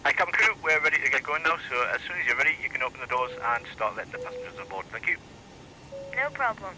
Hi, cabin crew, we're ready to get going now, so as soon as you're ready, you can open the doors and start letting the passengers aboard. Thank you. No problem.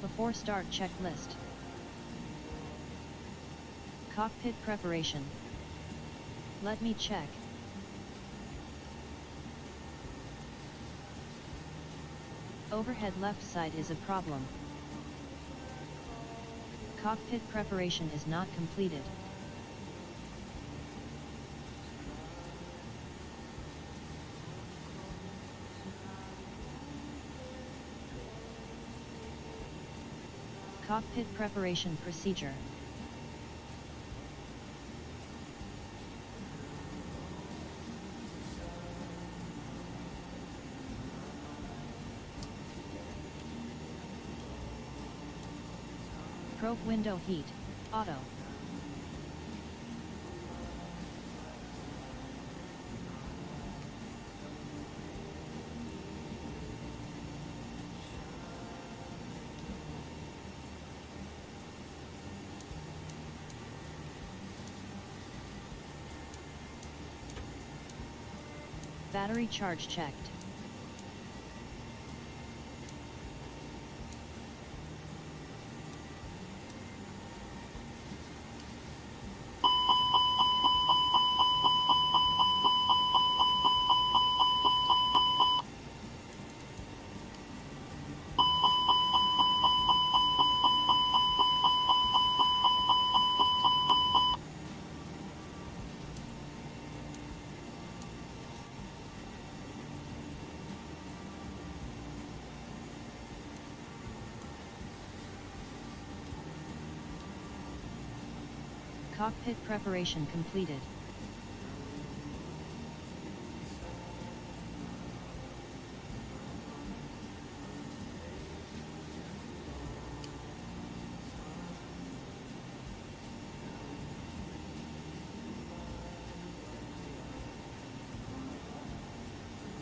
Before start checklist. Cockpit preparation. Let me check. Overhead left side is a problem. Cockpit preparation is not completed. Cockpit preparation procedure. Probe window heat, auto. Battery charge checked. Cockpit preparation completed.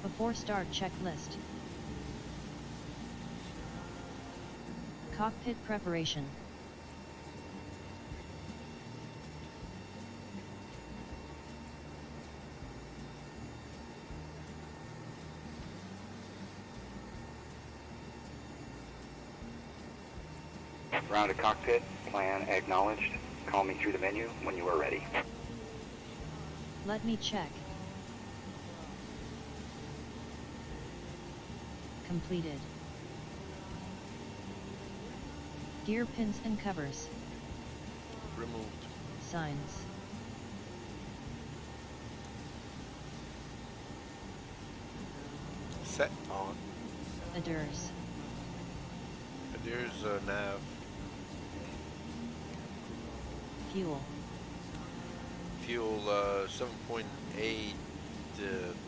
Before start checklist. Cockpit preparation. Round to cockpit, plan acknowledged. Call me through the menu when you are ready. Let me check. Completed. Gear pins and covers. Removed. Signs. Set on. Aders. There's a nav. Fuel. Fuel 7.8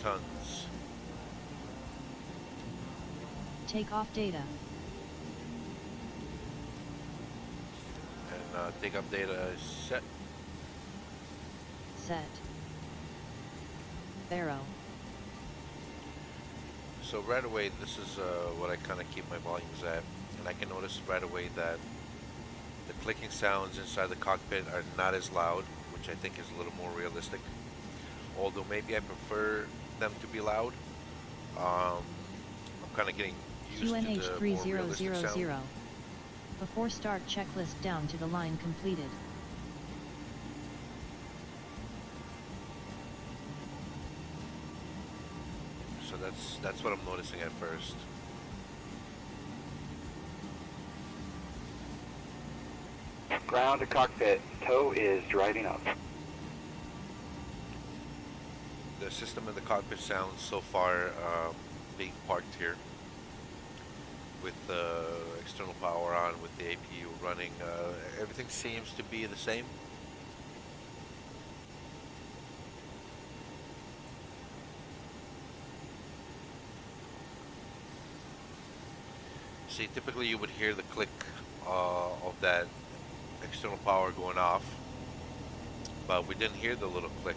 tons. Takeoff data. And takeoff data is set. Set. Barrow. So right away, this is what I kind of keep my volumes at. And I can notice right away that the clicking sounds inside the cockpit are not as loud, which I think is a little more realistic. Although maybe I prefer them to be loud. I'm kind of getting used to the more realistic sound. Before start checklist down to the line completed. So that's what I'm noticing at first. Ground to cockpit. Tow is driving up. The system in the cockpit sounds so far being parked here with the external power on, with the APU running. Everything seems to be the same. See, typically you would hear the click of that external power going off, but we didn't hear the little click.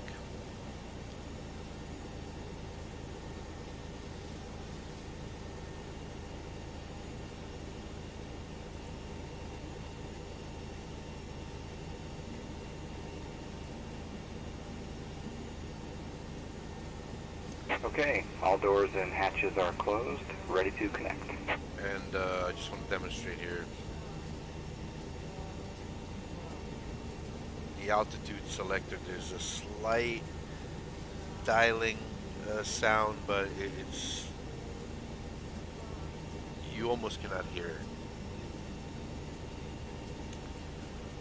Okay, all doors and hatches are closed, ready to connect. And I just want to demonstrate here. The altitude selector, there's a slight dialing sound, but it's, you almost cannot hear it,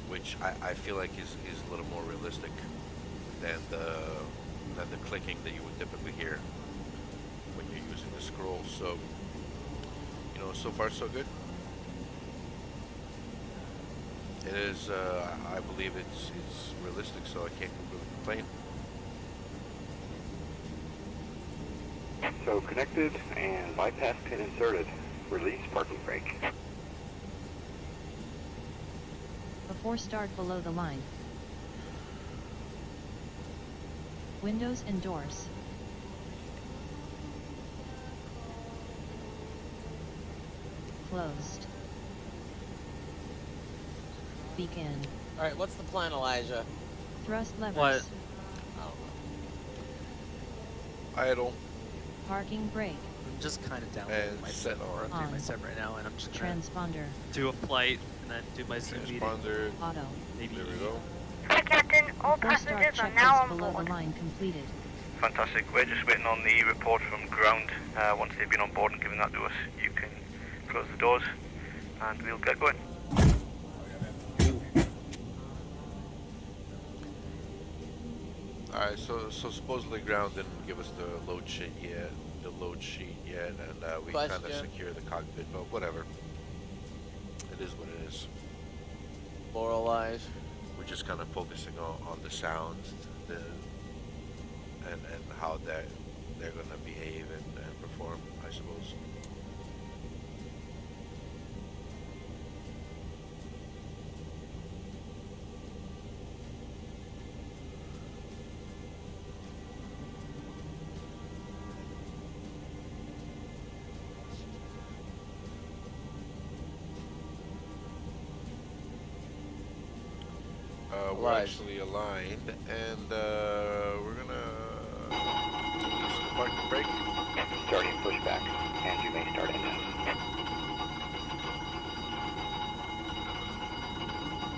which I feel like is a little more realistic than the clicking that you would typically hear when you're using the scroll. So, you know, so far so good. It is, I believe it's realistic, so I can't really complain. So connected and bypass pin inserted. Release parking brake. Before start below the line. Windows and doors. Closed. Begin. Alright, what's the plan, Elijah? Thrust levers. What? Idle. Parking brake. I'm just kind of down And my set set or on. my set right now, and I'm just gonna Transponder. do a flight and then do my Zoom meeting. Transponder. Auto. Maybe. There we go. Hi, Captain. All Before start passengers are now checklist on below board. the line completed. Fantastic. We're just waiting on the report from ground. Once they've been on board and given that to us, you can close the doors and we'll get going. Alright, so supposedly ground didn't give us the load sheet yet, and we kind of Question. secure the cockpit, but whatever. It is what it is. Moralize. We're just kind of focusing on the sounds, and how they're gonna behave and perform, I suppose. We're Aligned. actually aligned, and we're gonna release the parking brake. Starting pushback, and you may start engine.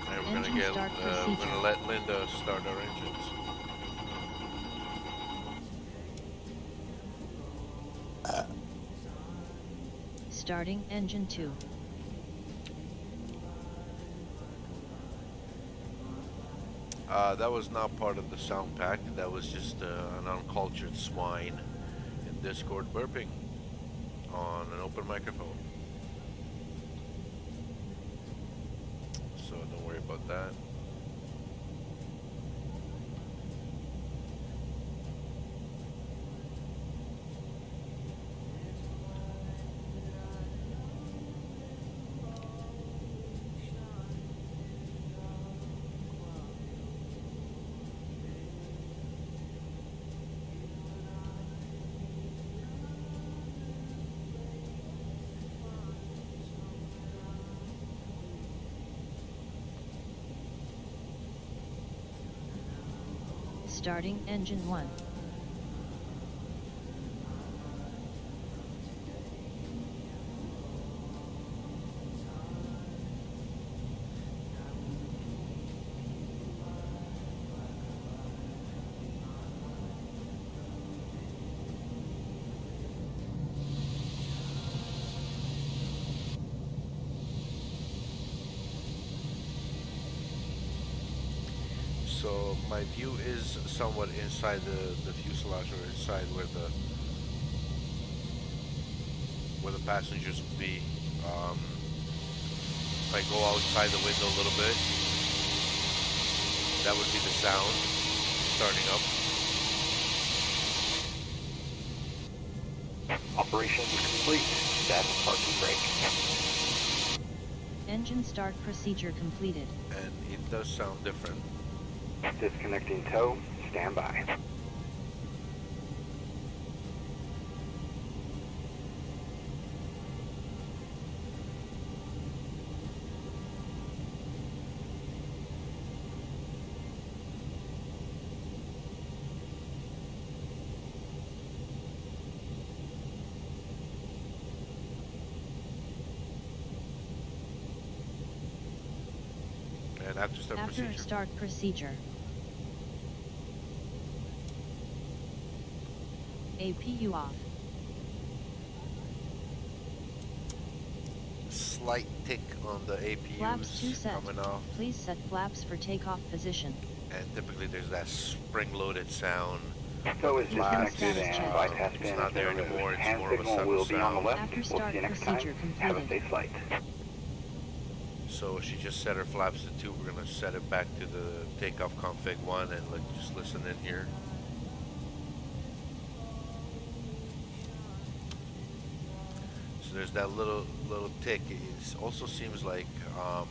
And we're Engine start we're procedure. gonna let Linda start our engines. Starting engine 2. That was not part of the SoundPack. That was just an uncultured swine in Discord burping on an open microphone. So don't worry about that. Starting engine 1. So my view is somewhat inside the fuselage, or inside where the passengers would be. If I go outside the window a little bit, that would be the sound starting up. Operation complete. Status parking brake. Engine start procedure completed. And it does sound different. Disconnecting tow. Stand by. And after start After procedure. start procedure. APU off. Slight tick on the Flaps 2 APUs set. coming off. Please set flaps for takeoff position. And typically there's that spring-loaded sound. Tow is Flaps disconnected status and check. bypass It's pin not is there removed. anymore, it's Hand more of a signal subtle will be on the sound. left. After We'll start see you next procedure time. Have a completed. safe flight. So she just set her flaps to 2. We're gonna set it back to the takeoff config 1 and just listen in here. So there's that little tick. It also seems like I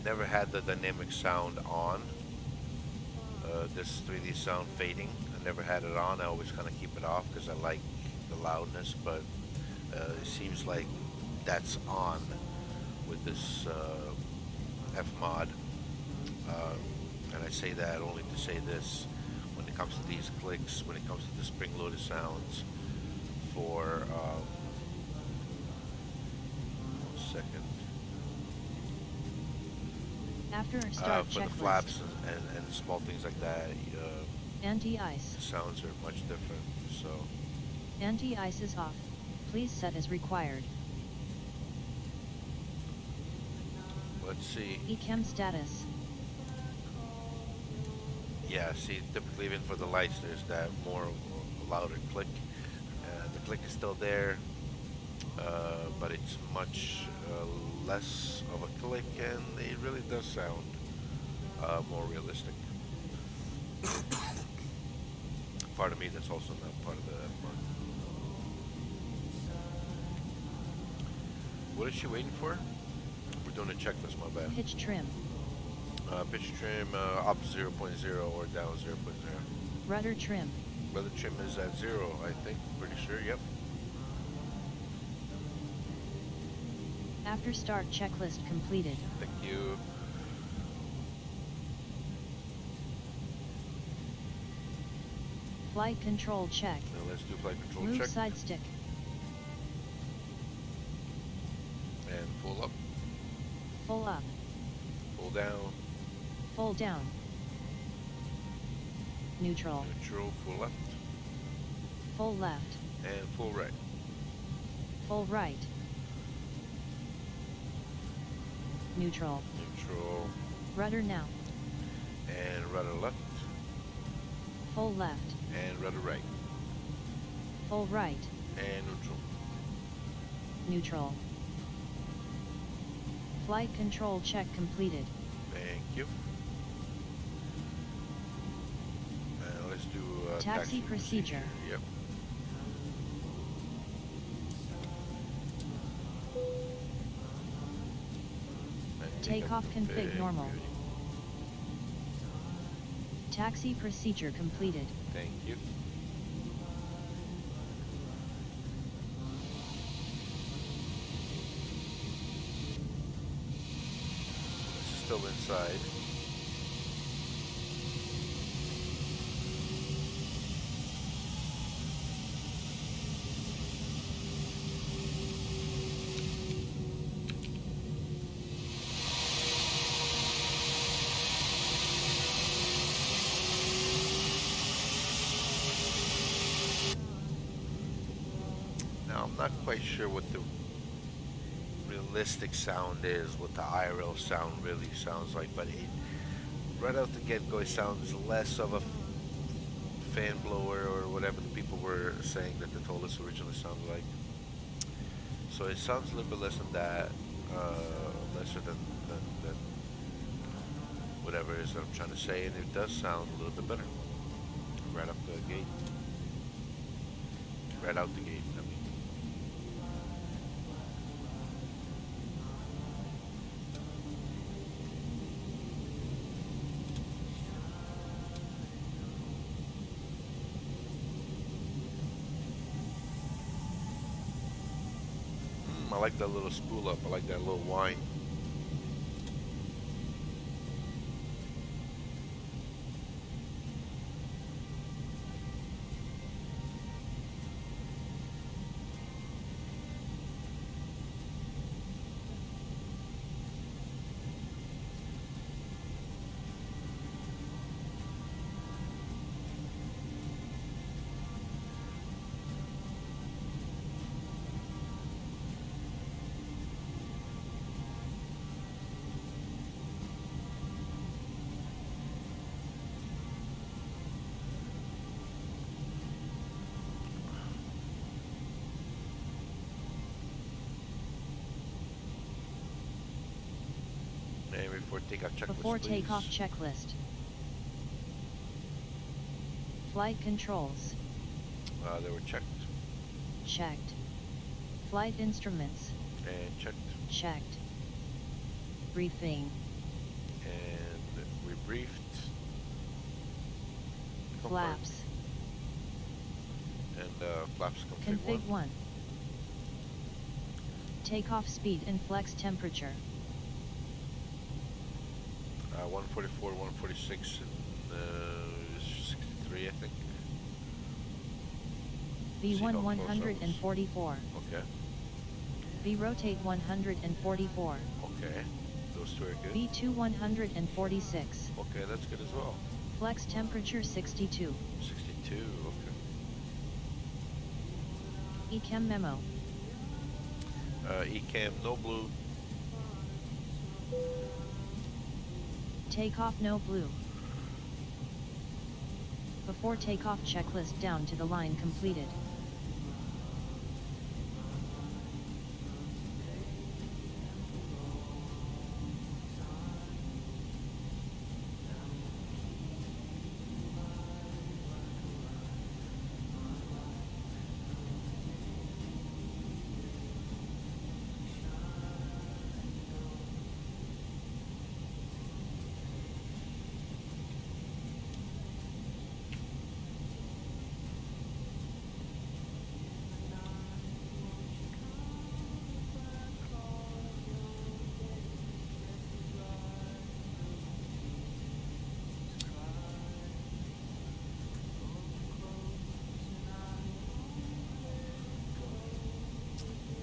never had the dynamic sound on. This 3D sound fading. I never had it on. I always kind of keep it off because I like the loudness, but it seems like that's on with this FMOD. And I say that only to say this: when it comes to these clicks, when it comes to the spring-loaded sounds, for 1 second. After start For the checklist. flaps and small things like that, Anti-ice. the sounds are much different. So Anti-ice is off. Please set as required. let's see. Echem status. Yeah, see, typically even for the lights, there's that more louder click. The click is still there, but it's much less of a click, and it really does sound more realistic. Pardon me, that's also not part of the FMOD. What is she waiting for? We're doing a checklist, my bad. Pitch trim. Pitch trim up 0.0 or down 0.0. Rudder trim. Rudder trim is at 0, I think. Pretty sure, yep. After start checklist completed. Thank you. Flight control check. Now let's do flight control Move check. side stick. And pull up, Full up. pull down, Full down. Neutral. neutral, full left, Full left. and full right. Full right. Neutral. Neutral, Rudder now. and rudder left, Full left. and rudder right, Full right. and neutral. Neutral. Flight control check completed. Thank you. And let's do Taxi procedure. Yep. And Takeoff config normal. beauty. Taxi procedure completed. Thank you. This is still inside. Now I'm not quite sure what the realistic sound is, what the IRL sound really sounds like. But right out the get-go, it sounds less of a fan blower or whatever the people were saying that the Toliss originally sounded like. So it sounds a little bit less than that, lesser than whatever it is that I'm trying to say, and it does sound a little bit better right up the gate. Right out the gate, I mean. I like that little spool up. I like that little whine. Before takeoff checklist. Flight controls. They were checked. Checked. Flight instruments. And checked. Checked. Briefing. And we briefed. Flaps. And flaps config 1. Takeoff speed and flex temperature. 144, 146, and 63, I think. V1 144. Okay. V rotate 144. Okay. Those two are good. V2 146. Okay, that's good as well. Flex temperature 62. 62, okay. Ecam memo. Ecam, no blue. Takeoff no blue. Before takeoff checklist down to the line completed.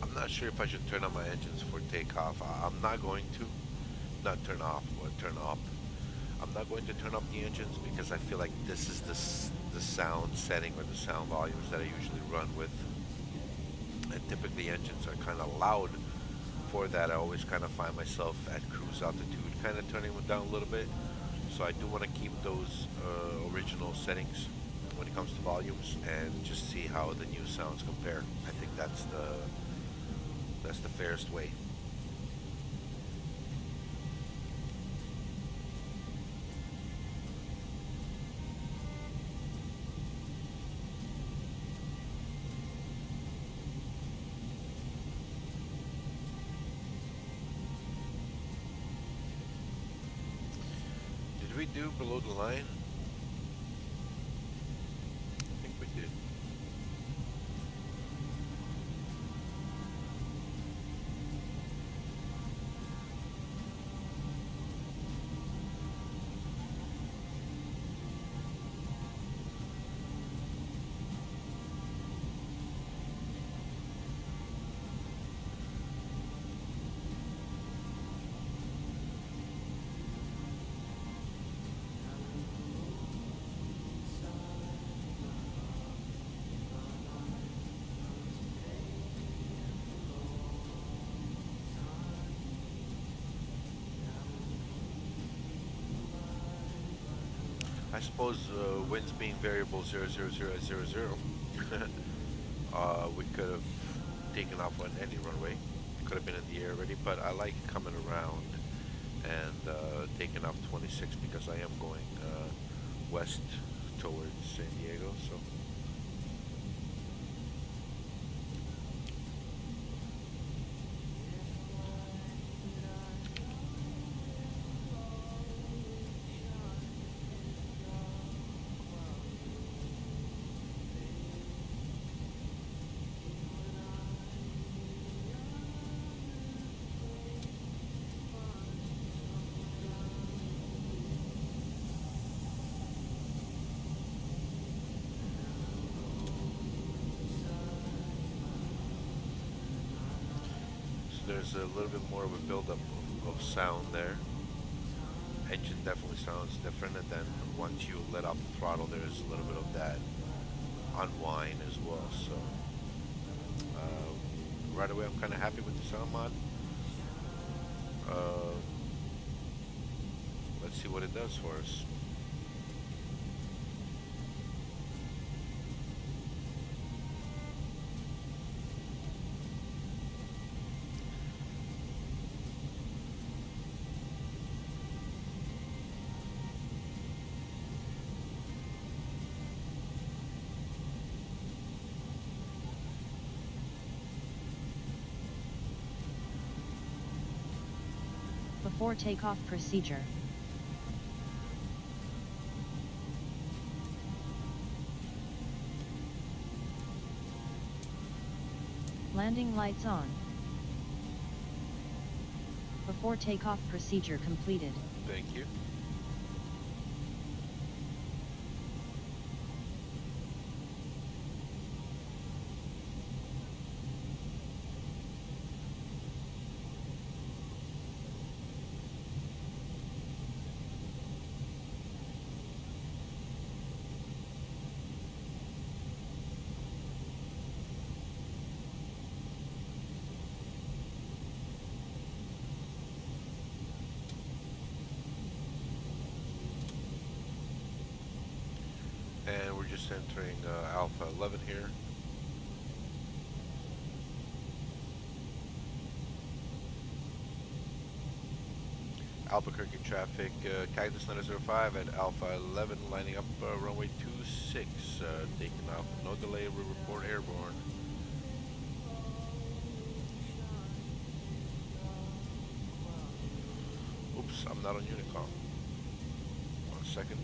I'm not sure if I should turn on my engines for takeoff. I'm not going to. Not turn off, but turn up. I'm not going to turn up the engines because I feel like this is the sound setting or the sound volumes that I usually run with. And typically engines are kind of loud for that. I always kind of find myself at cruise altitude kind of turning them down a little bit. So I do want to keep those original settings when it comes to volumes and just see how the new sounds compare. I think that's the fairest way. Did we do below the line? I think we did. I suppose winds being variable 00000, we could have taken off on any runway. Could have been in the air already, but I like coming around and taking off 26 because I am going west towards San Diego. So. There's a little bit more of a buildup of sound there. Engine definitely sounds different, and then once you let off the throttle, there's a little bit of that unwind as well. So right away, I'm kind of happy with the sound mod. Let's see what it does for us. Before takeoff procedure. Landing lights on. Before takeoff procedure completed. Thank you. And we're just entering Alpha 11 here. Albuquerque traffic, Cactus 905 at Alpha 11, lining up runway 26, taking off, no delay, we report airborne. Oops, I'm not on Unicom. 1 second.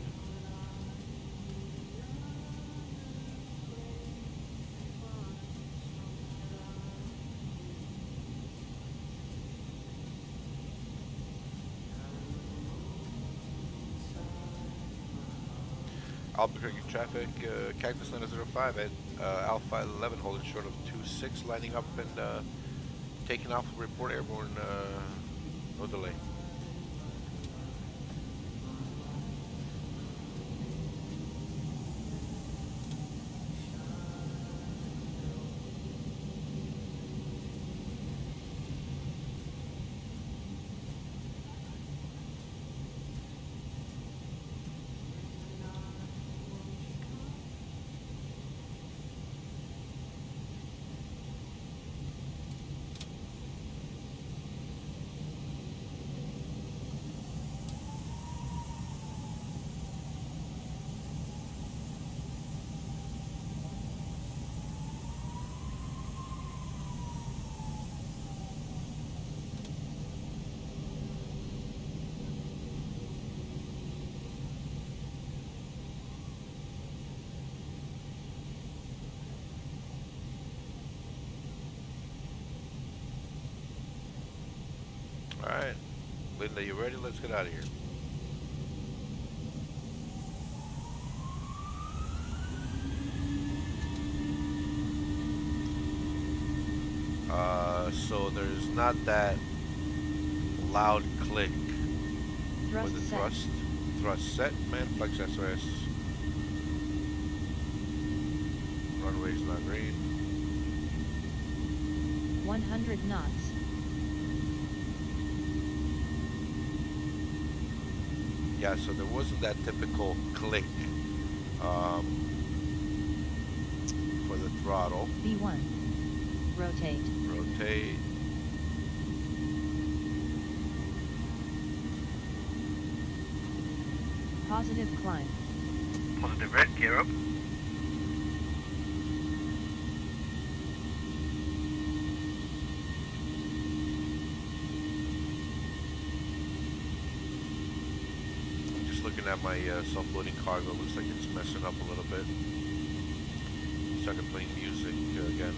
Albuquerque traffic, Cactus 905 at Alpha 11, holding short of 26, lining up and taking off, report airborne, no delay. Alright, Linda, you ready? Let's get out of here. So there's not that loud click Thrust with the set. thrust set, man, flex SOS. Runway's not green. 100 knots. Yeah, so there wasn't that typical click for the throttle. B1. Rotate. Rotate. Positive climb. Positive red, gear up. Just looking at my self-loading cargo, looks like it's messing up a little bit. Started playing music again.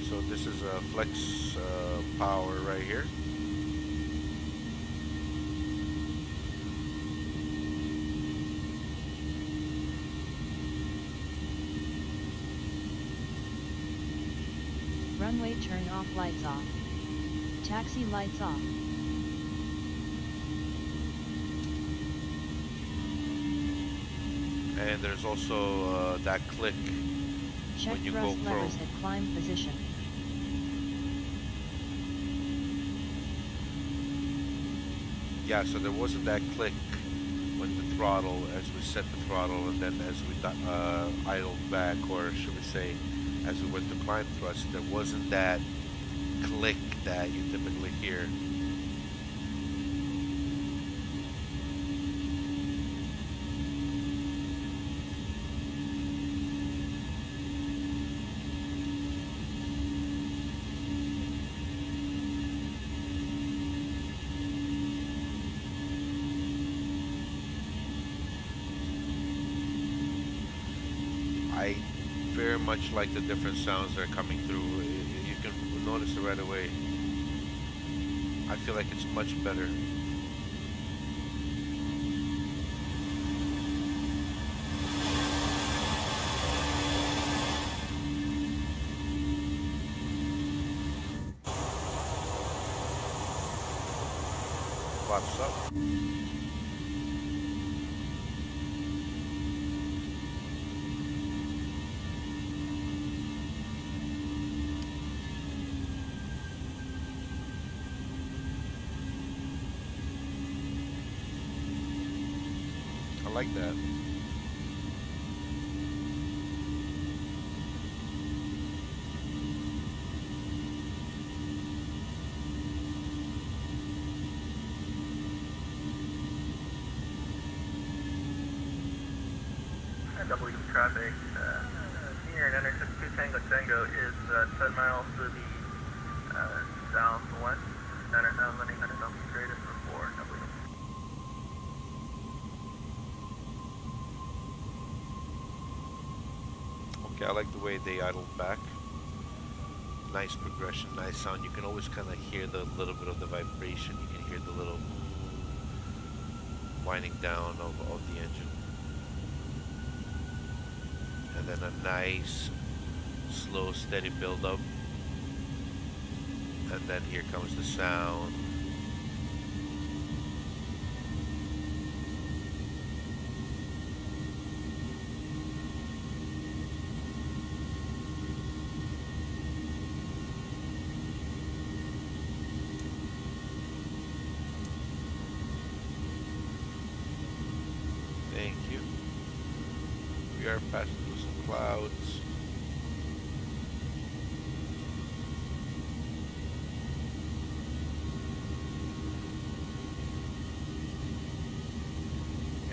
So this is a flex power right here. Runway turn off, lights off. Taxi lights off. And there's also that click Check when you go thrust levers chrome. at climb position. Yeah, so there wasn't that click when the throttle, as we set the throttle, and then as we idled back, or should we say, as we went to climb thrust, there wasn't that click that you typically hear. I very much like the different sounds that are coming through. You can notice it right away. I feel like it's much better. Flaps up. I like that. W traffic near and under 62 Tango Tango is 10 miles to the southwest. Center now landing on a W straight for 4 W. Okay, I like the way they idled back. Nice progression, nice sound. You can always kind of hear the little bit of the vibration. You can hear the little winding down of the engine. And then a nice, slow, steady build up. And then here comes the sound. Thank you. We are passing through some clouds.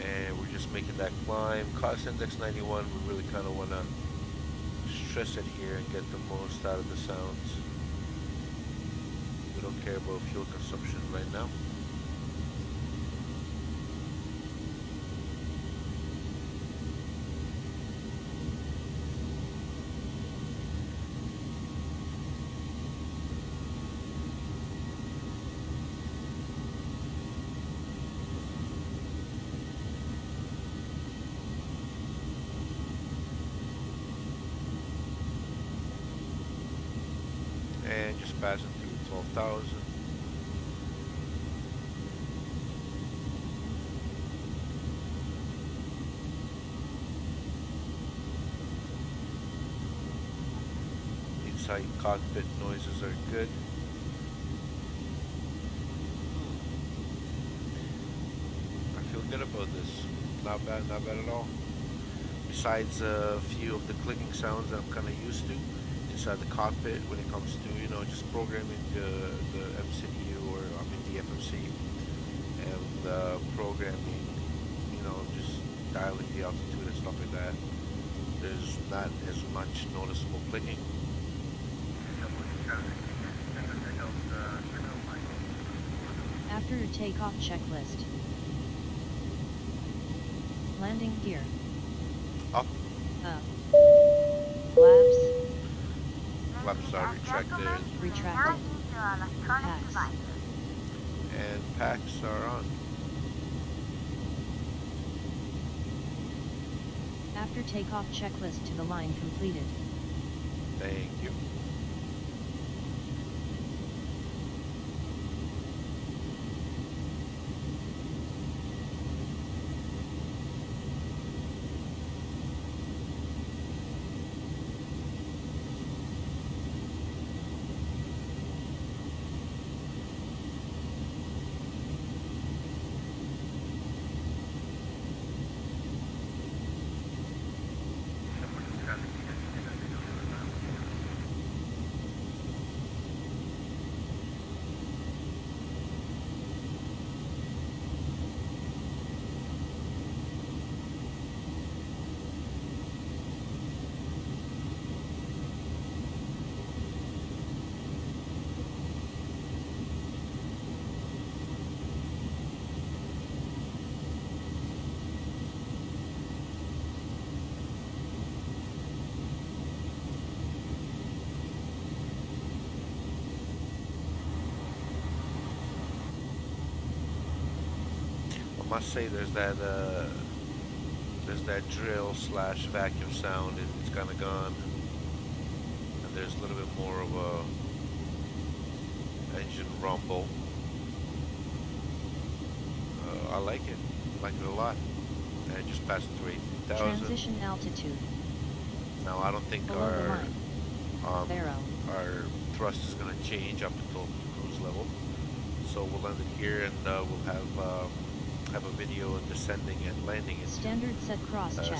And we're just making that climb. Cost index 91, we really kind of want to stress it here and get the most out of the sounds. We don't care about fuel consumption right now. And just passing through 12,000. inside cockpit noises are good. I feel good about this. Not bad at all. Besides a few of the clicking sounds that I'm kind of used to inside the cockpit when it comes to, you know, just programming the MCU or the FMC and programming, you know, just dialing the altitude and stuff like that. There's not as much noticeable clicking. After your takeoff checklist. Landing gear. Up. Up. Flaps. Flaps are retracted. Retracted. Packs. And packs are on. After takeoff checklist to the line completed. Thank you. I must say there's that drill slash vacuum sound. It's kind of gone, and there's a little bit more of a engine rumble. I like it. I like it a lot. And it just passed through 8,000. Transition altitude. Now I don't think Below the line. our thrust is going to change up until cruise level. So we'll land it here, and we'll have a video of descending and landing it. Standard set cross check.